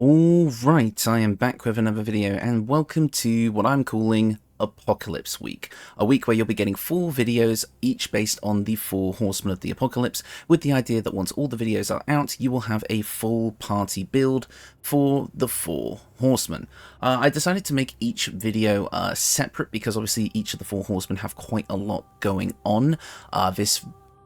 Alright, I am back with another video, and welcome to what I'm calling Apocalypse Week. A week where you'll be getting 4 videos, each based on the 4 Horsemen of the Apocalypse, with the idea that once all the videos are out, you will have a full party build for the 4 Horsemen. I decided to make each video separate because obviously each of the 4 Horsemen have quite a lot going on.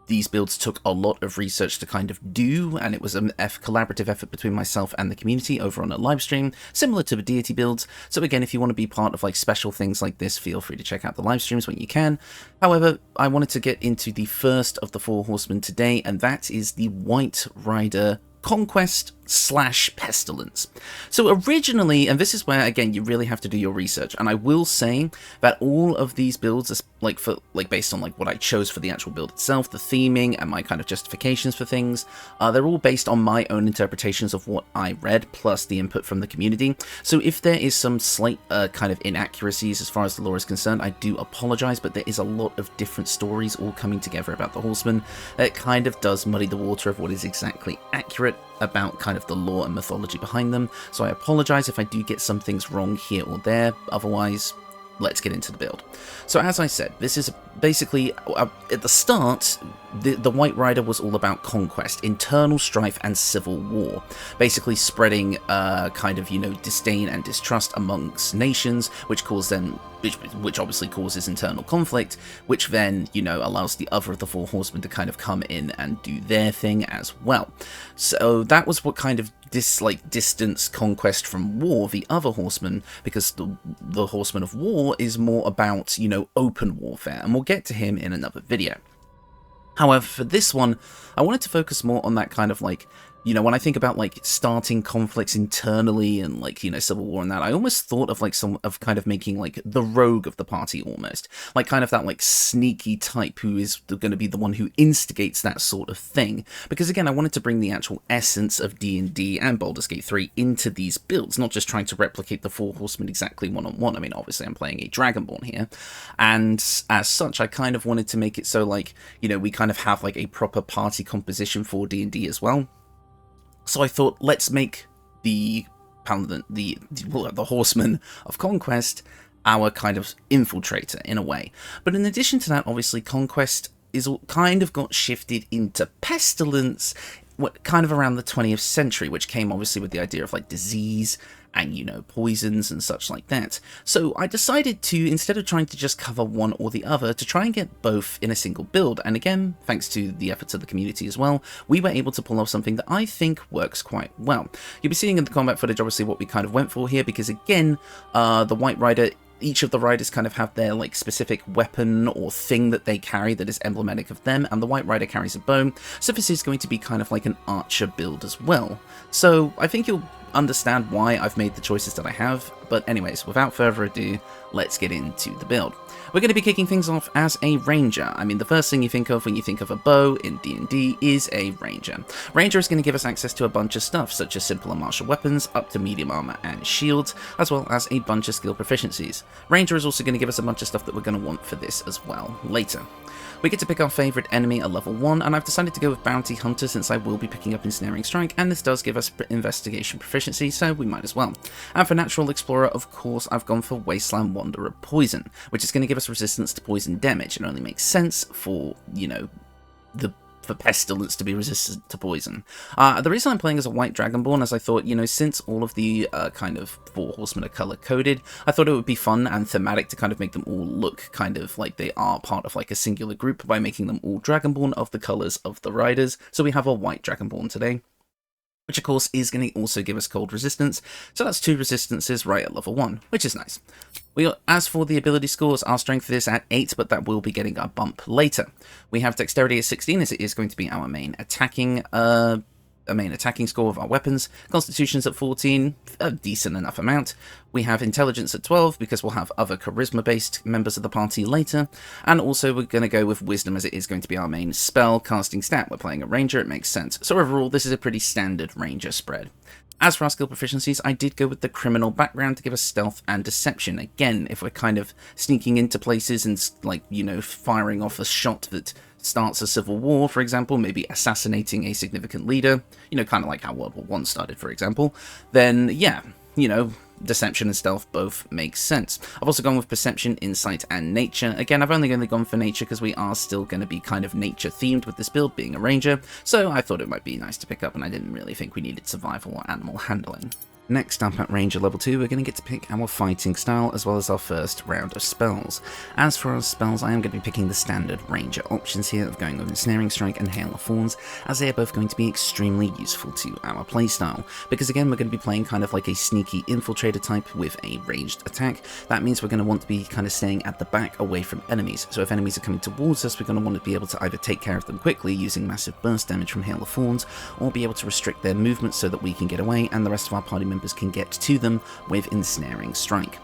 These builds took a lot of research to kind of do, and it was a collaborative effort between myself and the community over on a live stream, similar to the deity builds. So again, if you want to be part of like special things like this, feel free to check out the live streams when you can. However, I wanted to get into the first of the 4 horsemen today, and that is the White Rider Conquest / Pestilence. So originally, and this is where again you really have to do your research, and I will say that all of these builds are based on what I chose for the actual build itself, the theming and my kind of justifications for things. They're all based on my own interpretations of what I read plus the input from the community. So if there is some slight kind of inaccuracies as far as the lore is concerned, I do apologize, but there is a lot of different stories all coming together about the Horsemen. It kind of does muddy the water of what is exactly accurate about kind of the lore and mythology behind them, so I apologize if I do get some things wrong here or there. Otherwise, let's get into the build. So as I said, this is basically, at the start, the White Rider was all about conquest, internal strife and civil war, basically spreading kind of, disdain and distrust amongst nations, which obviously causes internal conflict, which then, allows the other of the 4 horsemen to kind of come in and do their thing as well. So that was what kind of distance conquest from war the other horseman, because the horseman of war is more about, open warfare, and we'll get to him in another video. However, for this one, I wanted to focus more on that kind of when I think about starting conflicts internally and civil war and that, I almost thought of kind of making the rogue of the party almost, kind of that sneaky type who is going to be the one who instigates that sort of thing. Because again, I wanted to bring the actual essence of D&D and Baldur's Gate 3 into these builds, not just trying to replicate the 4 horsemen exactly one-on-one. I mean, obviously I'm playing a Dragonborn here, and as such, I kind of wanted to make it so we kind of have a proper party composition for D&D as well. So I thought, let's make the Paladin, the Horseman of Conquest, our kind of infiltrator in a way. But in addition to that, obviously, Conquest is kind of got shifted into Pestilence, kind of around the 20th century, which came obviously with the idea of disease and, poisons and such like that. So I decided to, instead of trying to just cover one or the other, to try and get both in a single build. And again, thanks to the efforts of the community as well, we were able to pull off something that I think works quite well. You'll be seeing in the combat footage, obviously, what we kind of went for here, because again, the White Rider, each of the riders kind of have their specific weapon or thing that they carry that is emblematic of them, and the White Rider carries a bow, so this is going to be kind of like an archer build as well. So I think you'll understand why I've made the choices that I have, but anyways, without further ado, let's get into the build. We're going to be kicking things off as a ranger. I mean, the first thing you think of when you think of a bow in D&D is a ranger. Ranger is going to give us access to a bunch of stuff, such as simple and martial weapons, up to medium armor and shields, as well as a bunch of skill proficiencies. Ranger is also going to give us a bunch of stuff that we're going to want for this as well later. We get to pick our favourite enemy at level 1, and I've decided to go with Bounty Hunter since I will be picking up Ensnaring Strike, and this does give us investigation proficiency, so we might as well. And for Natural Explorer, of course, I've gone for Wasteland Wanderer Poison, which is going to give us resistance to poison damage. It only makes sense for, for Pestilence to be resistant to poison. The reason I'm playing as a White Dragonborn, as I thought, since all of the kind of 4 horsemen are color-coded, I thought it would be fun and thematic to kind of make them all look kind of like they are part of a singular group by making them all Dragonborn of the colors of the riders. So we have a White Dragonborn today, which of course is going to also give us cold resistance, so that's 2 resistances right at level 1, which is nice. As for the ability scores, our strength is at 8, but that will be getting a bump later. We have dexterity at 16, as it is going to be our main attacking score of our weapons. Constitution's at 14, a decent enough amount. We have intelligence at 12, because we'll have other charisma-based members of the party later. And also we're going to go with wisdom, as it is going to be our main spell casting stat. We're playing a ranger, it makes sense. So overall, this is a pretty standard ranger spread. As for our skill proficiencies, I did go with the criminal background to give us stealth and deception. Again, if we're kind of sneaking into places and, firing off a shot that starts a civil war, for example, maybe assassinating a significant leader, you know, kind of like how World War I started, for example, then yeah, you know, deception and stealth both make sense. I've also gone with perception, insight, and nature. Again, I've only gone for nature because we are still going to be kind of nature themed with this build, being a ranger, so I thought it might be nice to pick up, and I didn't really think we needed survival or animal handling. Next up at Ranger level 2, we're going to get to pick our fighting style as well as our first round of spells. As for our spells, I am going to be picking the standard Ranger options here of going with Ensnaring Strike and Hail of Thorns, as they are both going to be extremely useful to our playstyle. Because again, we're going to be playing kind of like a sneaky infiltrator type with a ranged attack. That means we're going to want to be kind of staying at the back away from enemies. So if enemies are coming towards us, we're going to want to be able to either take care of them quickly using massive burst damage from Hail of Thorns, or be able to restrict their movement so that we can get away and the rest of our party members can get to them with Ensnaring Strike.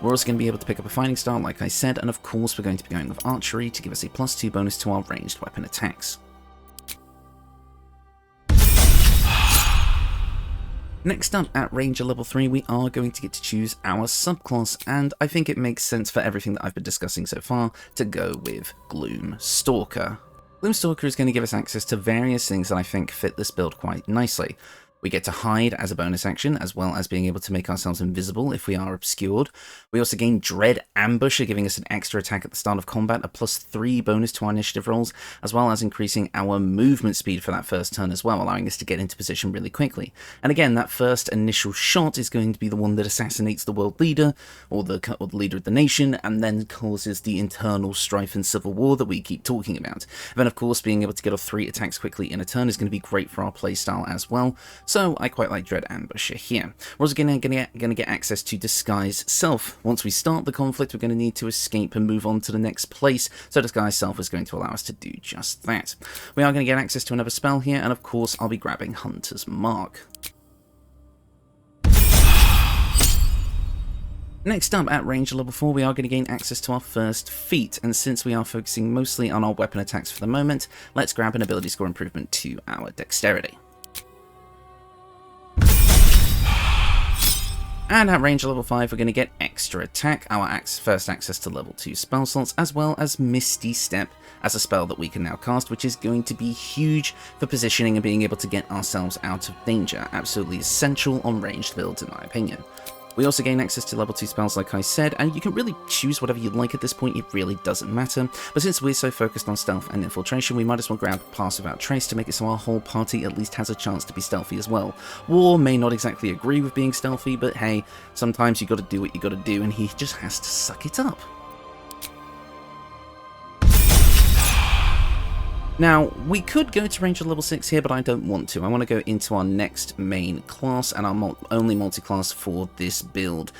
We're also going to be able to pick up a fighting style, like I said, and of course we're going to be going with archery to give us a +2 bonus to our ranged weapon attacks. Next up, at Ranger level 3, we are going to get to choose our subclass, and I think it makes sense for everything that I've been discussing so far to go with Gloom Stalker. Gloom Stalker is going to give us access to various things that I think fit this build quite nicely. We get to hide as a bonus action, as well as being able to make ourselves invisible if we are obscured. We also gain Dread Ambusher, giving us an extra attack at the start of combat, a +3 bonus to our initiative rolls, as well as increasing our movement speed for that first turn as well, allowing us to get into position really quickly. And again, that first initial shot is going to be the one that assassinates the world leader, or the leader of the nation, and then causes the internal strife and civil war that we keep talking about. And then, of course, being able to get off 3 attacks quickly in a turn is going to be great for our playstyle as well. So I quite like Dread Ambusher here. We're also going to get access to Disguise Self. Once we start the conflict, we're going to need to escape and move on to the next place, so Disguise Self is going to allow us to do just that. We are going to get access to another spell here, and of course I'll be grabbing Hunter's Mark. Next up, at Ranger level 4, we are going to gain access to our first feat, and since we are focusing mostly on our weapon attacks for the moment, let's grab an ability score improvement to our Dexterity. And at Ranger level 5, we're going to get Extra Attack, our first access to level 2 spell slots, as well as Misty Step as a spell that we can now cast, which is going to be huge for positioning and being able to get ourselves out of danger. Absolutely essential on ranged builds, in my opinion. We also gain access to level 2 spells, like I said, and you can really choose whatever you like at this point, it really doesn't matter. But since we're so focused on stealth and infiltration, we might as well grab Pass Without Trace to make it so our whole party at least has a chance to be stealthy as well. War may not exactly agree with being stealthy, but hey, sometimes you gotta do what you gotta do, and he just has to suck it up. Now, we could go to Ranger level 6 here, but I don't want to. I want to go into our next main class and our only multi-class for this build.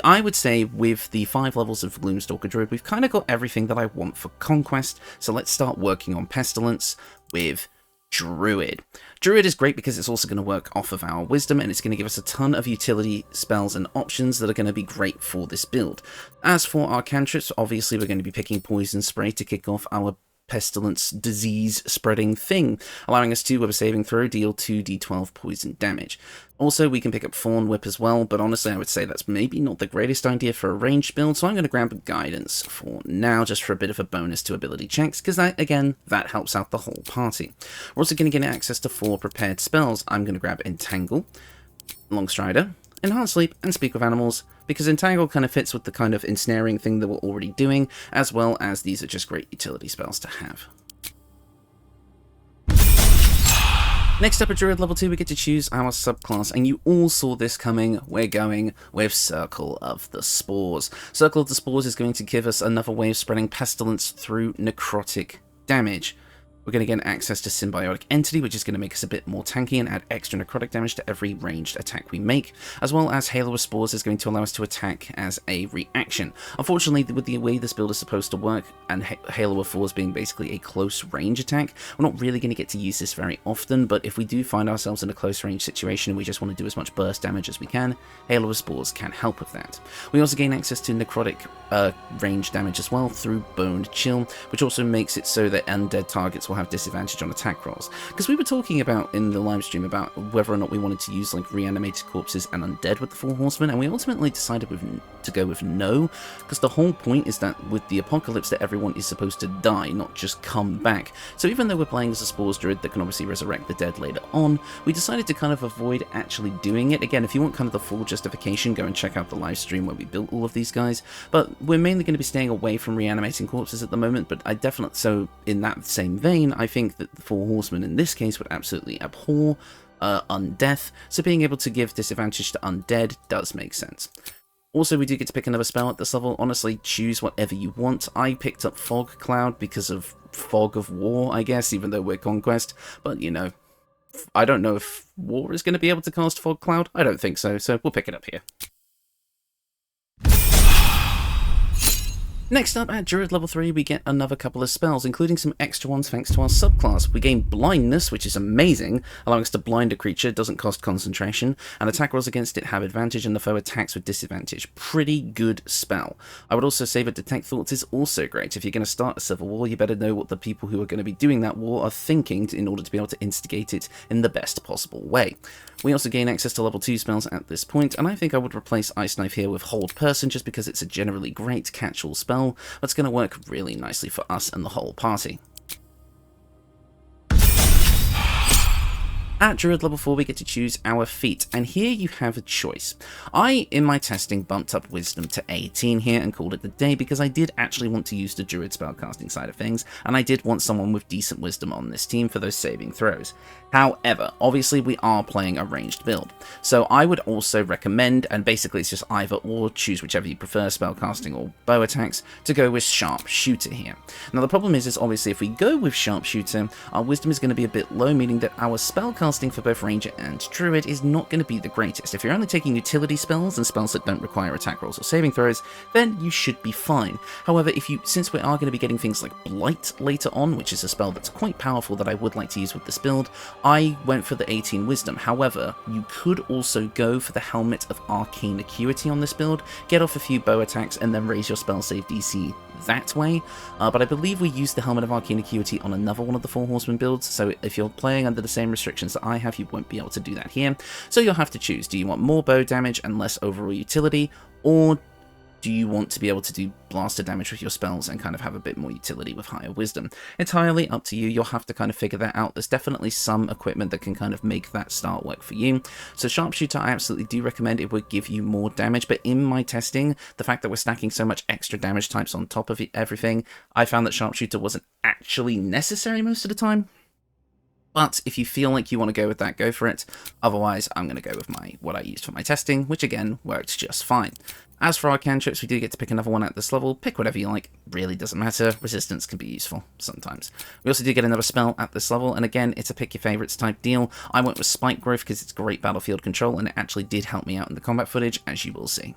I would say with the 5 levels of Gloom Stalker Druid, we've kind of got everything that I want for Conquest, so let's start working on Pestilence with Druid. Druid is great because it's also going to work off of our Wisdom, and it's going to give us a ton of utility spells and options that are going to be great for this build. As for our cantrips, obviously we're going to be picking Poison Spray to kick off our Pestilence disease spreading thing, allowing us to, with a saving throw, deal 2d12 poison damage. Also, we can pick up Thorn Whip as well, but honestly I would say that's maybe not the greatest idea for a ranged build, so I'm going to grab Guidance for now, just for a bit of a bonus to ability checks, because that, again, that helps out the whole party. We're also going to get access to 4 prepared spells. I'm going to grab Entangle, Longstrider, Enhance Sleep, and Speak with Animals, because Entangle kind of fits with the kind of ensnaring thing that we're already doing, as well as these are just great utility spells to have. Next up at Druid level 2, we get to choose our subclass, and you all saw this coming. We're going with Circle of the Spores. Circle of the Spores is going to give us another way of spreading Pestilence through necrotic damage. We're going to get access to Symbiotic Entity, which is going to make us a bit more tanky and add extra necrotic damage to every ranged attack we make, as well as Halo of Spores is going to allow us to attack as a reaction. Unfortunately, with the way this build is supposed to work, and Halo of Spores being basically a close range attack, we're not really going to get to use this very often, but if we do find ourselves in a close range situation and we just want to do as much burst damage as we can, Halo of Spores can help with that. We also gain access to necrotic range damage as well through Boned Chill, which also makes it so that undead targets will have disadvantage on attack rolls. Because we were talking about in the live stream about whether or not we wanted to use like reanimated corpses and undead with the 4 horsemen, and we ultimately decided to go with no, because the whole point is that with the apocalypse that everyone is supposed to die, not just come back. So even though we're playing as a Spores Druid that can obviously resurrect the dead later on, we decided to kind of avoid actually doing it. Again, if you want kind of the full justification, go and check out the live stream where we built all of these guys, but we're mainly going to be staying away from reanimating corpses at the moment. But I definitely, so in that same vein, I think that the 4 horsemen in this case would absolutely abhor undeath, so being able to give disadvantage to undead does make sense. Also, we do get to pick another spell at this level. Honestly, choose whatever you want. I picked up Fog Cloud because of Fog of War, I guess, even though we're Conquest. But, you know, I don't know if War is going to be able to cast Fog Cloud. I don't think so, so we'll pick it up here. Next up, at Druid level 3, we get another couple of spells, including some extra ones thanks to our subclass. We gain Blindness, which is amazing, allowing us to blind a creature, doesn't cost concentration, and attack rolls against it have advantage and the foe attacks with disadvantage. Pretty good spell. I would also say that Detect Thoughts is also great. If you're going to start a civil war, you better know what the people who are going to be doing that war are thinking in order to be able to instigate it in the best possible way. We also gain access to level 2 spells at this point, and I think I would replace Ice Knife here with Hold Person just because it's a generally great catch-all spell that's going to work really nicely for us and the whole party. At Druid level 4, we get to choose our feat, and here you have a choice. I, in my testing, bumped up Wisdom to 18 here and called it the day because I did actually want to use the Druid spellcasting side of things, and I did want someone with decent Wisdom on this team for those saving throws. However, obviously we are playing a ranged build, so I would also recommend, and basically it's just either or, choose whichever you prefer, spellcasting or bow attacks, to go with Sharpshooter here. Now the problem is obviously if we go with Sharpshooter, our Wisdom is going to be a bit low, meaning that our spellcasting for both Ranger and Druid is not going to be the greatest. If you're only taking utility spells and spells that don't require attack rolls or saving throws, then you should be fine. However, since we are going to be getting things like Blight later on, which is a spell that's quite powerful that I would like to use with this build, I went for the 18 Wisdom. However, you could also go for the Helmet of Arcane Acuity on this build, get off a few bow attacks, and then raise your spell save DC that way, but I believe we used the Helmet of Arcane Acuity on another one of the 4 Horsemen builds, so if you're playing under the same restrictions that I have, you won't be able to do that here. So you'll have to choose, do you want more bow damage and less overall utility, or do you want to be able to do blaster damage with your spells and kind of have a bit more utility with higher Wisdom? Entirely up to you, you'll have to kind of figure that out. There's definitely some equipment that can kind of make that start work for you. So Sharpshooter, I absolutely do recommend. It would give you more damage, but in my testing, the fact that we're stacking so much extra damage types on top of everything, I found that Sharpshooter wasn't actually necessary most of the time. But if you feel like you want to go with that, go for it. Otherwise, I'm going to go with what I used for my testing, which again worked just fine. As for our cantrips, we do get to pick another one at this level. Pick whatever you like, really doesn't matter. Resistance can be useful sometimes. We also do get another spell at this level, and again, it's a pick your favorites type deal. I went with Spike Growth because it's great battlefield control, and it actually did help me out in the combat footage, as you will see.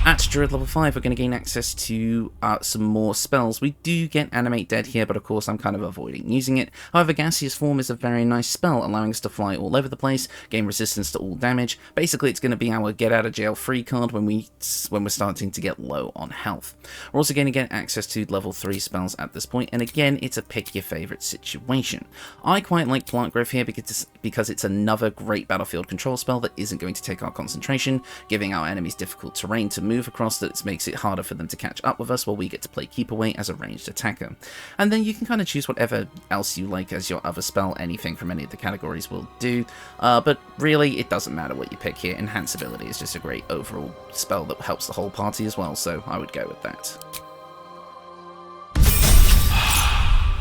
At Druid level 5, we're going to gain access to some more spells. We do get Animate Dead here, but of course I'm kind of avoiding using it. However, Gaseous Form is a very nice spell, allowing us to fly all over the place, gain resistance to all damage. Basically, it's going to be our get out of jail free card when we're starting to get low on health. We're also going to get access to level 3 spells at this point, and again, it's a pick your favorite situation. I quite like Plant Growth here because it's another great battlefield control spell that isn't going to take our concentration, giving our enemies difficult terrain to move across that makes it harder for them to catch up with us, while we get to play Keep Away as a ranged attacker. And then you can kind of choose whatever else you like as your other spell. Anything from any of the categories will do, but really it doesn't matter what you pick here. Enhanceability is just a great overall spell that helps the whole party as well, so I would go with that.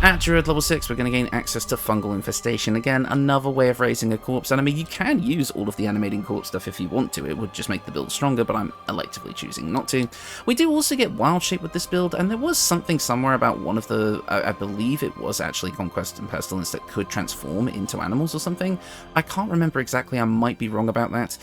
At Druid level 6, we're going to gain access to Fungal Infestation. Again, another way of raising a corpse, and I mean, you can use all of the animating corpse stuff if you want to. It would just make the build stronger, but I'm electively choosing not to. We do also get Wild Shape with this build, and there was something somewhere about one of the, I believe it was actually Conquest and Pestilence that could transform into animals or something. I can't remember exactly, I might be wrong about that.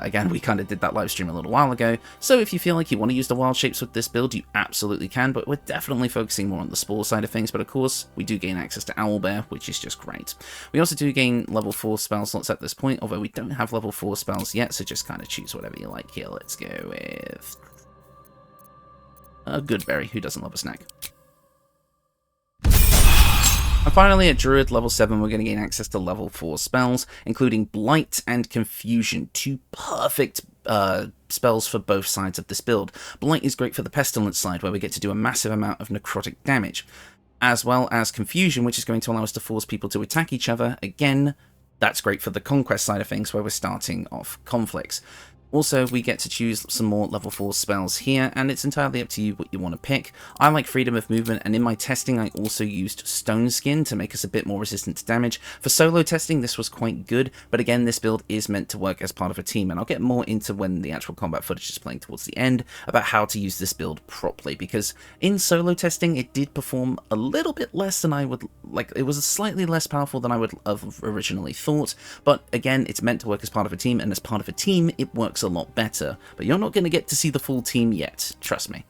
Again, we kind of did that live stream a little while ago, so if you feel like you want to use the Wild Shapes with this build, you absolutely can, but we're definitely focusing more on the Spore side of things. But of course, we do gain access to Owlbear, which is just great. We also do gain level 4 spell slots at this point, although we don't have level 4 spells yet, so just kind of choose whatever you like here. Let's go with Goodberry. Who doesn't love a snack? And finally, at Druid level 7, we're going to gain access to level 4 spells, including Blight and Confusion, two perfect spells for both sides of this build. Blight is great for the Pestilence side, where we get to do a massive amount of necrotic damage, as well as Confusion, which is going to allow us to force people to attack each other. Again, that's great for the Conquest side of things, where we're starting off conflicts. Also, we get to choose some more level 4 spells here, and it's entirely up to you what you want to pick. I like Freedom of Movement, and in my testing I also used Stone Skin to make us a bit more resistant to damage. For solo testing, this was quite good, but again, this build is meant to work as part of a team, and I'll get more into when the actual combat footage is playing towards the end about how to use this build properly, because in solo testing, it did perform a little bit less than I would like. It was slightly less powerful than I would have originally thought, but again, it's meant to work as part of a team, and as part of a team, it works a lot better, but you're not going to get to see the full team yet, trust me.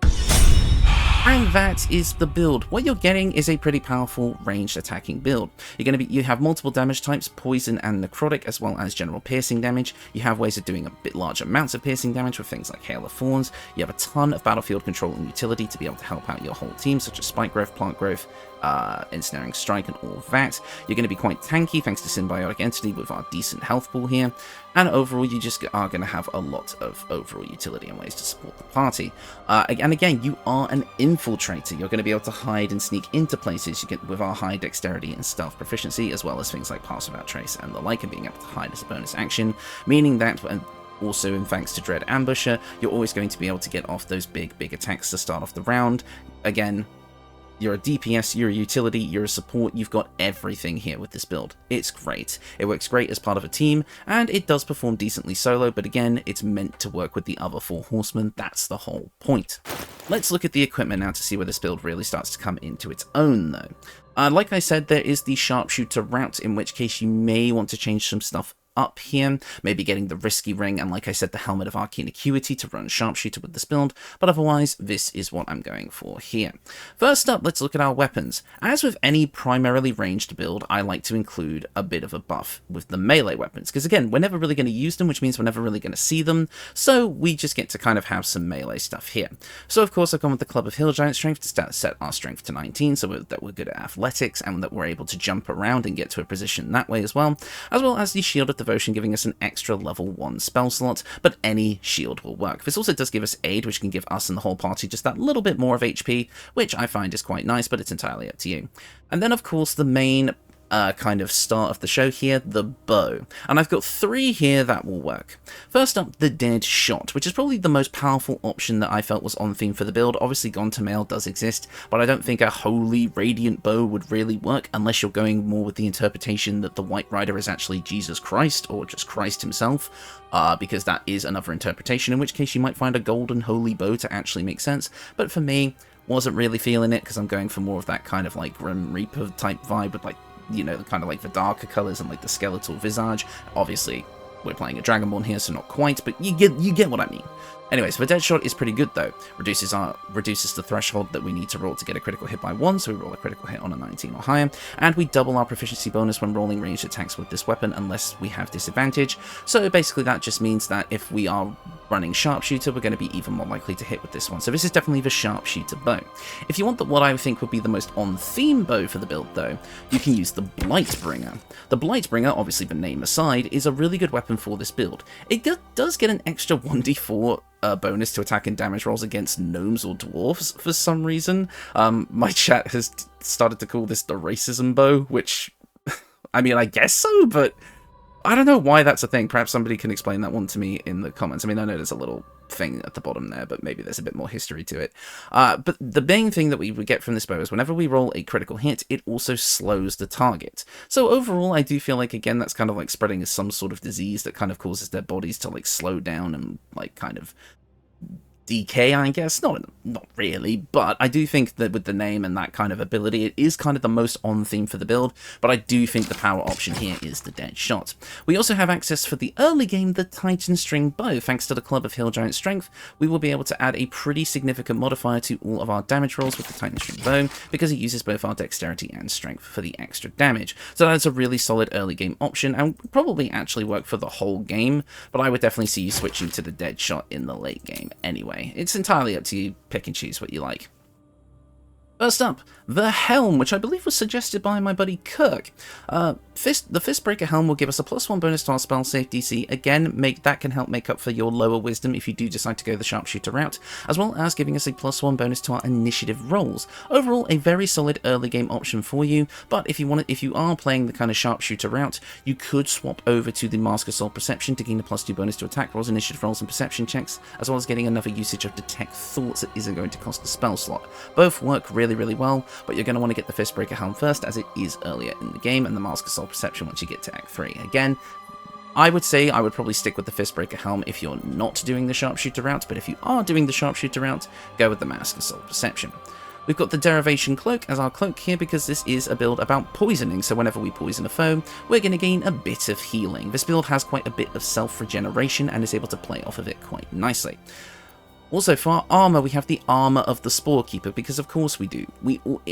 And that is the build. What you're getting is a pretty powerful ranged attacking build. You have multiple damage types, poison and necrotic, as well as general piercing damage. You have ways of doing a bit larger amounts of piercing damage with things like Hail of Thorns. You have a ton of battlefield control and utility to be able to help out your whole team, such as Spike Growth, Plant Growth, Ensnaring Strike, and all of that. You're going to be quite tanky thanks to Symbiotic Entity with our decent health pool here, and overall you just are going to have a lot of overall utility and ways to support the party. And again, you are an infiltrator. You're going to be able to hide and sneak into places. You get with our high dexterity and stealth proficiency, as well as things like Pass Without Trace and the like, and being able to hide as a bonus action, meaning that also, in thanks to Dread Ambusher, you're always going to be able to get off those big attacks to start off the round. Again, you're a DPS, you're a utility, you're a support, you've got everything here with this build. It's great. It works great as part of a team, and it does perform decently solo, but again, it's meant to work with the other 4 Horsemen. That's the whole point. Let's look at the equipment now to see where this build really starts to come into its own, though. Like I said, there is the Sharpshooter route, in which case you may want to change some stuff up here, maybe getting the risky ring and, like I said, the Helmet of Arcane Acuity to run Sharpshooter with this build, but otherwise this is what I'm going for here. First up, let's look at our weapons. As with any primarily ranged build, I like to include a bit of a buff with the melee weapons, because again, we're never really going to use them, which means we're never really going to see them, so we just get to kind of have some melee stuff here. So of course I've gone with the Club of Hill Giant Strength to set our strength to 19, so that we're good at athletics and that we're able to jump around and get to a position that way as well as the Shield of Devotion, giving us an extra level 1 spell slot, but any shield will work. This also does give us aid, which can give us and the whole party just that little bit more of HP, which I find is quite nice, but it's entirely up to you. And then of course the main kind of start of the show here, the bow. And I've got 3 here that will work. First up, the Dead Shot, which is probably the most powerful option that I felt was on theme for the build. Obviously, Gone to Mail does exist, but I don't think a Holy Radiant Bow would really work unless you're going more with the interpretation that the White Rider is actually Jesus Christ, or just Christ himself, because that is another interpretation, in which case you might find a Golden Holy Bow to actually make sense. But for me, wasn't really feeling it, because I'm going for more of that kind of like Grim Reaper type vibe with like, you know, kind of like the darker colours and like the skeletal visage. Obviously, we're playing a Dragonborn here, so not quite, but you get what I mean. Anyway, so the Dead Shot is pretty good though. Reduces the threshold that we need to roll to get a critical hit by 1, so we roll a critical hit on a 19 or higher, and we double our proficiency bonus when rolling ranged attacks with this weapon unless we have disadvantage. So basically that just means that if we are running Sharpshooter, we're going to be even more likely to hit with this one. So this is definitely the Sharpshooter bow. If you want what I think would be the most on-theme bow for the build though, you can use the Blightbringer. The Blightbringer, obviously the name aside, is a really good weapon for this build. It does get an extra 1d4 bonus to attack and damage rolls against gnomes or dwarves for some reason. My chat has started to call this the racism bow, which, I mean, I guess so, but I don't know why that's a thing. Perhaps somebody can explain that one to me in the comments. I mean, I know there's a little thing at the bottom there, but maybe there's a bit more history to it. But the main thing that we would get from this bow is whenever we roll a critical hit, it also slows the target. So overall, I do feel like, again, that's kind of like spreading some sort of disease that kind of causes their bodies to like slow down and like kind of decay, I guess. Not really, but I do think that with the name and that kind of ability, it is kind of the most on theme for the build, but I do think the power option here is the Dead Shot. We also have access for the early game, the Titan String Bow. Thanks to the Club of Hill Giant Strength, we will be able to add a pretty significant modifier to all of our damage rolls with the Titan String Bow, because it uses both our dexterity and strength for the extra damage. So that's a really solid early game option, and would probably actually work for the whole game, but I would definitely see you switching to the Dead Shot in the late game anyway. It's entirely up to you, pick and choose what you like. First up, the Helm, which I believe was suggested by my buddy Kirk. The Fistbreaker Helm will give us a +1 bonus to our spell save DC. Again, that can help make up for your lower wisdom if you do decide to go the Sharpshooter route, as well as giving us a +1 bonus to our initiative rolls. Overall, a very solid early game option for you, but if you are playing the kind of Sharpshooter route, you could swap over to the Mask of Soul Perception to gain a +2 bonus to attack rolls, initiative rolls, and perception checks, as well as getting another usage of Detect Thoughts that isn't going to cost a spell slot. Both work really well, but you're going to want to get the Fistbreaker Helm first, as it is earlier in the game, and the Mask of Soul Perception once you get to Act 3. Again, I would say I would probably stick with the Fistbreaker Helm if you're not doing the Sharpshooter route, but if you are doing the Sharpshooter route, go with the Mask of Soul Perception. We've got the Derivation Cloak as our cloak here because this is a build about poisoning, so whenever we poison a foe, we're going to gain a bit of healing. This build has quite a bit of self-regeneration and is able to play off of it quite nicely. Also, for our armour, we have the Armour of the Spore Keeper, because of course we do.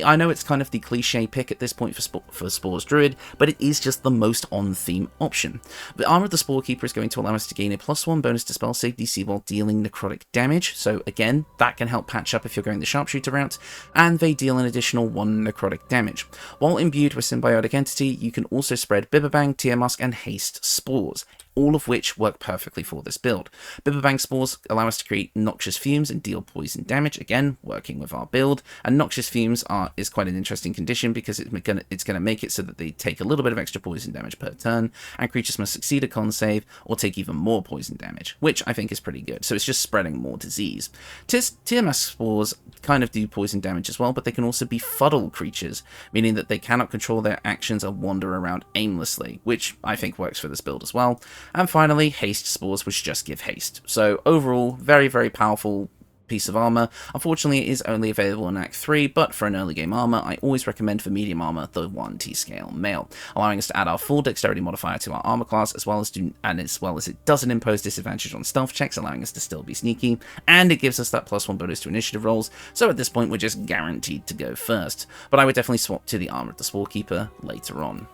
I know it's kind of the cliche pick at this point for Spores Druid, but it is just the most on-theme option. The Armour of the Spore Keeper is going to allow us to gain a +1 bonus to spell save DC while dealing necrotic damage, so again, that can help patch up if you're going the Sharpshooter route, and they deal an additional 1 necrotic damage. While imbued with Symbiotic Entity, you can also spread Bibberbang, Tear Musk, and Haste Spores, all of which work perfectly for this build. Bibberbang Spores allow us to create Noxious Fumes and deal poison damage, again, working with our build, and Noxious Fumes is quite an interesting condition because it's going to make it so that they take a little bit of extra poison damage per turn, and creatures must succeed a con save or take even more poison damage, which I think is pretty good, so it's just spreading more disease. Tear Musk Spores kind of do poison damage as well, but they can also be fuddle creatures, meaning that they cannot control their actions and wander around aimlessly, which I think works for this build as well. And finally, Haste Spores, which just give haste. So overall, very powerful piece of armor. Unfortunately, it is only available in Act 3, but for an early game armor, I always recommend for medium armor the 1T scale mail, allowing us to add our full dexterity modifier to our armor class, as well as it doesn't impose disadvantage on stealth checks, allowing us to still be sneaky, and it gives us that +1 bonus to initiative rolls, so at this point we're just guaranteed to go first. But I would definitely swap to the Armor of the Spore Keeper later on.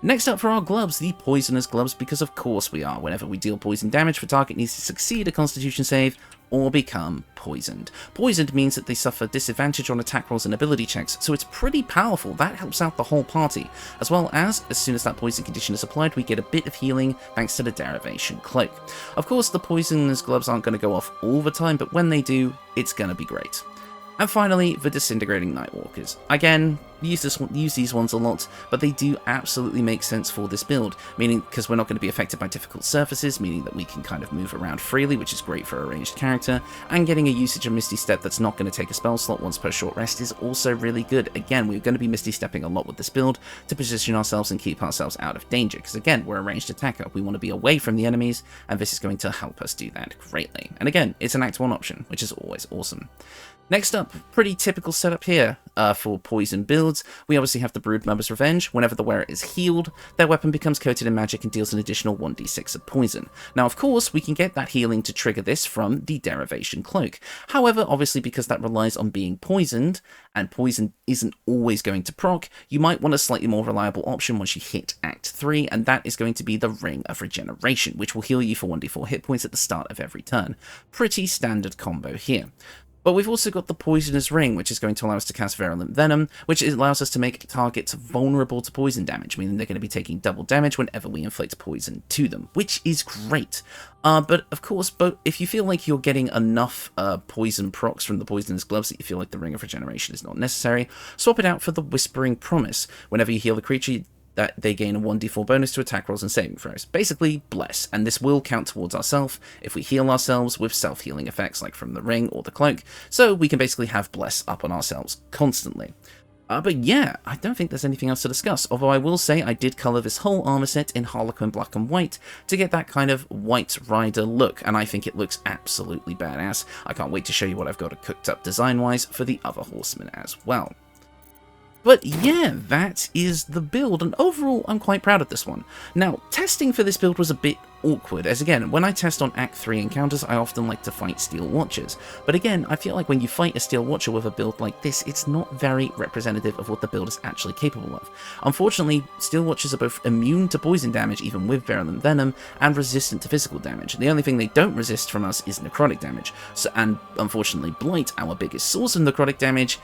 Next up for our gloves, the Poisonous Gloves, because of course we are. Whenever we deal poison damage, the target needs to succeed a Constitution save or become poisoned. Poisoned means that they suffer disadvantage on attack rolls and ability checks, so it's pretty powerful. That helps out the whole party, as well as soon as that poison condition is applied, we get a bit of healing thanks to the Derivation Cloak. Of course, the Poisonous Gloves aren't going to go off all the time, but when they do, it's going to be great. And finally, the Disintegrating Nightwalkers. Again, use these ones a lot, but they do absolutely make sense for this build, meaning because we're not going to be affected by difficult surfaces, meaning that we can kind of move around freely, which is great for a ranged character, and getting a usage of Misty Step that's not going to take a spell slot once per short rest is also really good. Again, we're going to be Misty Stepping a lot with this build to position ourselves and keep ourselves out of danger, because again, we're a ranged attacker. We want to be away from the enemies, and this is going to help us do that greatly. And again, it's an Act 1 option, which is always awesome. Next up, pretty typical setup here for poison builds. We obviously have the Broodmother's Revenge. Whenever the wearer is healed, their weapon becomes coated in magic and deals an additional 1d6 of poison. Now, of course, we can get that healing to trigger this from the Derivation Cloak. However, obviously, because that relies on being poisoned, and poison isn't always going to proc, you might want a slightly more reliable option once you hit Act 3, and that is going to be the Ring of Regeneration, which will heal you for 1d4 hit points at the start of every turn. Pretty standard combo here. But we've also got the Poisonous Ring, which is going to allow us to cast Virulent Venom, which allows us to make targets vulnerable to poison damage, meaning they're going to be taking double damage whenever we inflict poison to them, which is great. But of course, if you feel like you're getting enough poison procs from the Poisonous Gloves that you feel like the Ring of Regeneration is not necessary, swap it out for the Whispering Promise. Whenever you heal the creature, that they gain a 1d4 bonus to attack rolls and saving throws. Basically, bless, and this will count towards ourselves if we heal ourselves with self-healing effects like from the ring or the cloak, so we can basically have bless up on ourselves constantly. But yeah, I don't think there's anything else to discuss, although I will say I did colour this whole armour set in Harlequin black and white to get that kind of White Rider look, and I think it looks absolutely badass. I can't wait to show you what I've got cooked up design-wise for the other Horsemen as well. But yeah, that is the build, and overall I'm quite proud of this one. Now, testing for this build was a bit awkward, as again, when I test on Act 3 encounters, I often like to fight Steel Watchers. But again, I feel like when you fight a Steel Watcher with a build like this, it's not very representative of what the build is actually capable of. Unfortunately, Steel Watchers are both immune to poison damage, even with Virulent Venom, and resistant to physical damage. The only thing they don't resist from us is necrotic damage, and unfortunately Blight, our biggest source of necrotic damage,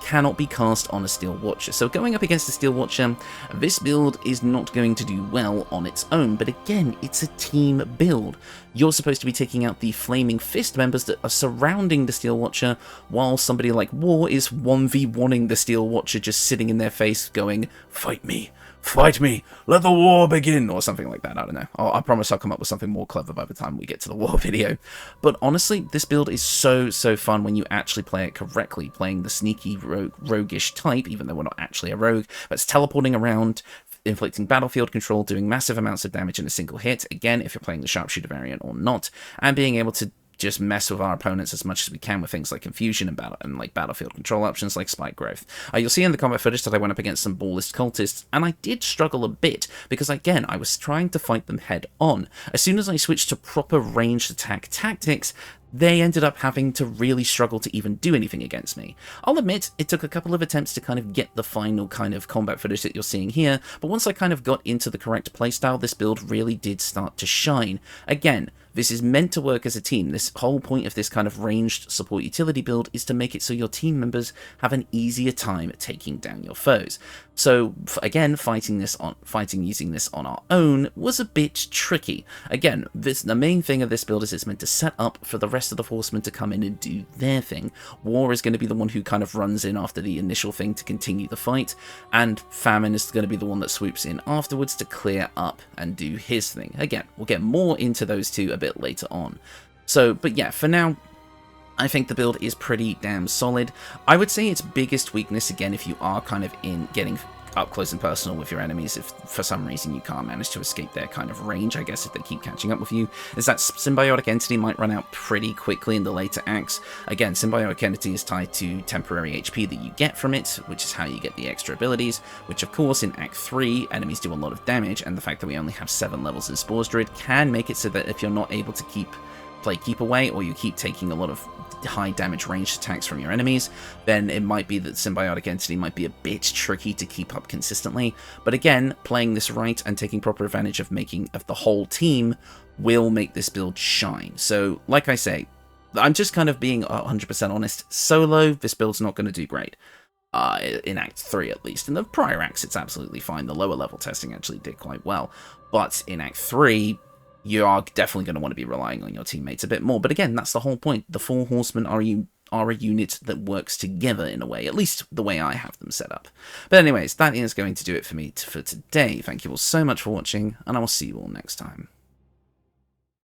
cannot be cast on a Steel Watcher. So going up against a Steel Watcher, this build is not going to do well on its own, but again, it's a team build. You're supposed to be taking out the Flaming Fist members that are surrounding the Steel Watcher, while somebody like War is 1v1ing the Steel Watcher, just sitting in their face going, "Fight me! Fight me! Let the war begin!" or something like that. I don't know. I promise I'll come up with something more clever by the time we get to the war video. But honestly, this build is so fun when you actually play it correctly, playing the sneaky roguish type, even though we're not actually a rogue, but it's teleporting around, inflicting battlefield control, doing massive amounts of damage in a single hit, again, if you're playing the Sharpshooter variant or not, and being able to just mess with our opponents as much as we can with things like confusion and like battlefield control options like spike growth. You'll see in the combat footage that I went up against some ballist cultists, and I did struggle a bit because again I was trying to fight them head on. As soon as I switched to proper ranged attack tactics, they ended up having to really struggle to even do anything against me. I'll admit, it took a couple of attempts to kind of get the final kind of combat footage that you're seeing here, but once I kind of got into the correct playstyle, this build really did start to shine. Again, this is meant to work as a team. This whole point of this kind of ranged support utility build is to make it so your team members have an easier time taking down your foes. So again, fighting using this on our own was a bit tricky. Again, the main thing of this build is it's meant to set up for the rest of the Horsemen to come in and do their thing. War is going to be the one who kind of runs in after the initial thing to continue the fight, and Famine is going to be the one that swoops in afterwards to clear up and do his thing. Again, we'll get more into those two a bit later on. So, but yeah, for now, I think the build is pretty damn solid. I would say its biggest weakness, again, if you are kind of in getting up close and personal with your enemies, if for some reason you can't manage to escape their kind of range, I guess if they keep catching up with you, is that Symbiotic Entity might run out pretty quickly in the later acts. Again, Symbiotic Entity is tied to temporary HP that you get from it, which is how you get the extra abilities, which of course in Act 3, enemies do a lot of damage, and the fact that we only have 7 levels in Spores Druid can make it so that if you're not able to play keep away, or you keep taking a lot of high damage ranged attacks from your enemies, then it might be that Symbiotic Entity might be a bit tricky to keep up consistently. But again, playing this right and taking proper advantage of the whole team will make this build shine. So, like I say, I'm just kind of being 100% honest. Solo, this build's not going to do great. In Act 3 at least. In the prior acts, it's absolutely fine. The lower level testing actually did quite well. But in Act 3, you are definitely going to want to be relying on your teammates a bit more. But again, that's the whole point. The 4 Horsemen are a unit that works together in a way, at least the way I have them set up. But anyways, that is going to do it for me for today. Thank you all so much for watching, and I will see you all next time.